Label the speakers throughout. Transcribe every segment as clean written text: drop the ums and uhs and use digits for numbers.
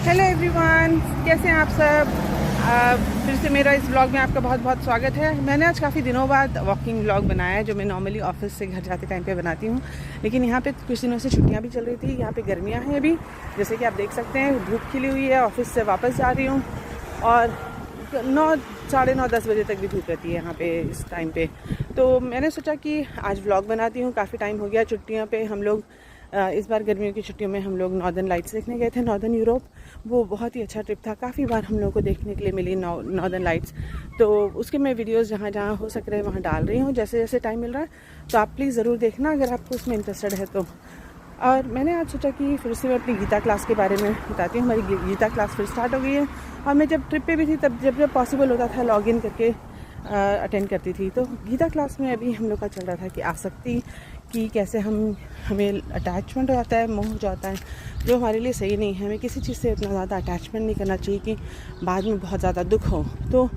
Speaker 1: Hello everyone, कैसे हैं आप सब। फिर से मेरा इस व्लॉग में आपका बहुत बहुत स्वागत है। मैंने आज काफ़ी दिनों बाद वॉकिंग व्लॉग बनाया है, जो मैं नॉर्मली ऑफिस से घर जाते टाइम पे बनाती हूँ। लेकिन यहाँ पे कुछ दिनों से छुट्टियाँ भी चल रही थी, यहाँ पे गर्मियाँ हैं अभी, जैसे कि आप देख सकते हैं। धूप खिली हुई है, ऑफिस से वापस जा रही हूँ और 9, साढ़े 9, 10 बजे तक भी धूप रहती है यहाँ पे इस टाइम पे। तो मैंने सोचा कि आज व्लॉग बनाती हूँ। काफ़ी टाइम हो गया छुट्टियों पे हम लोग इस बार गर्मियों की छुट्टियों में हम लोग नॉर्दर्न लाइट्स देखने गए थे, नॉर्दर्न यूरोप। वो बहुत ही अच्छा ट्रिप था, काफ़ी बार हम लोगों को देखने के लिए मिली नॉर्दर्न लाइट्स। तो उसके मैं वीडियोस जहाँ जहाँ हो सक रहे हैं वहाँ डाल रही हूँ, जैसे जैसे टाइम मिल रहा है। तो आप प्लीज़ ज़रूर देखना अगर आपको उसमें इंटरेस्टेड है तो। और मैंने आज सोचा कि फिर से मैं अपनी गीता क्लास के बारे में बताती हूँ। हमारी गीता क्लास फिर स्टार्ट हो गई है और मैं जब ट्रिप पे भी थी तब जब जब पॉसिबल होता था लॉग इन करके अटेंड करती थी। तो गीता क्लास में अभी हम लोग का चल रहा था कि आसक्ति कि कैसे हमें अटैचमेंट हो जाता है, मोह हो जाता है, जो हमारे लिए सही नहीं है। हमें किसी चीज़ से इतना ज़्यादा अटैचमेंट नहीं करना चाहिए कि बाद में बहुत ज़्यादा दुख हो। तो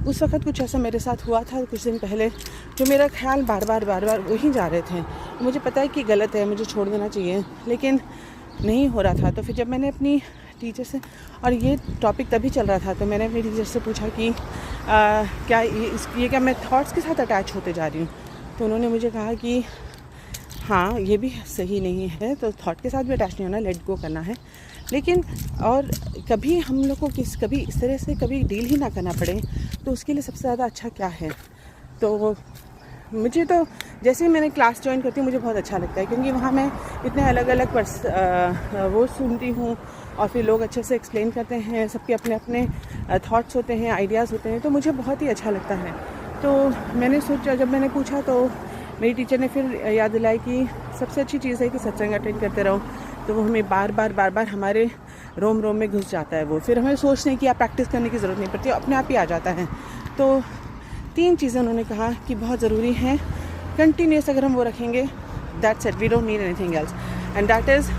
Speaker 1: उस वक्त कुछ ऐसा मेरे साथ हुआ था कुछ दिन पहले, जो मेरा ख्याल बार बार वहीं जा रहे थे। मुझे पता है कि गलत है, मुझे छोड़ देना चाहिए, लेकिन नहीं हो रहा था। तो फिर जब मैंने अपनी टीचर से, और ये टॉपिक तभी चल रहा था, तो मैंने अपनी टीचर से पूछा कि क्या ये क्या मैं थॉट्स के साथ अटैच होते जा रही हूँ। तो उन्होंने मुझे कहा कि हाँ, ये भी सही नहीं है, तो थॉट के साथ भी अटैच नहीं होना, लेट गो करना है। लेकिन और कभी हम लोग को कभी इस तरह से कभी डील ही ना करना पड़े, तो उसके लिए सबसे ज़्यादा अच्छा क्या है। तो मुझे तो जैसे ही मैंने क्लास ज्वाइन करती हूँ मुझे बहुत अच्छा लगता है, क्योंकि वहाँ मैं इतने अलग अलग वो सुनती हूँ और फिर लोग अच्छे से एक्सप्लेन करते हैं, सबके अपने अपने थॉट्स होते हैं, आइडियाज़ होते हैं, तो मुझे बहुत ही अच्छा लगता है। तो मैंने सोचा, जब मैंने पूछा तो मेरी टीचर ने फिर याद दिलाई कि सबसे अच्छी चीज़ है कि सत्संग अटेंड करते रहो। तो वो हमें बार बार हमारे रोम रोम में घुस जाता है वो, फिर हमें सोचने की या प्रैक्टिस करने की ज़रूरत नहीं पड़ती, अपने आप ही आ जाता है। तो 3 चीज़ें उन्होंने कहा कि बहुत ज़रूरी हैं, कंटिन्यूस अगर हम वो रखेंगे, that's it, we don't need anything else, and that is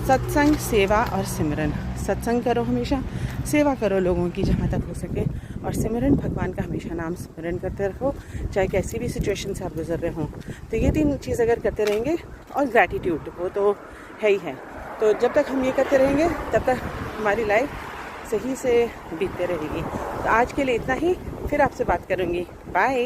Speaker 1: satsang, seva और सिमरन। सत्संग करो हमेशा, सेवा करो लोगों की जहाँ तक हो सके, और सिमरन, भगवान का हमेशा नाम स्मरण करते रहो, चाहे कैसी भी सिचुएशन से आप गुजर रहे हों। तो ये 3 चीज़ अगर करते रहेंगे, और ग्रैटिट्यूड वो तो है ही है। तो जब तक हम ये करते रहेंगे तब तक हमारी लाइफ सही से बीतते रहेगी। तो आज के लिए इतना ही, फिर आपसे बात करूँगी। बाय।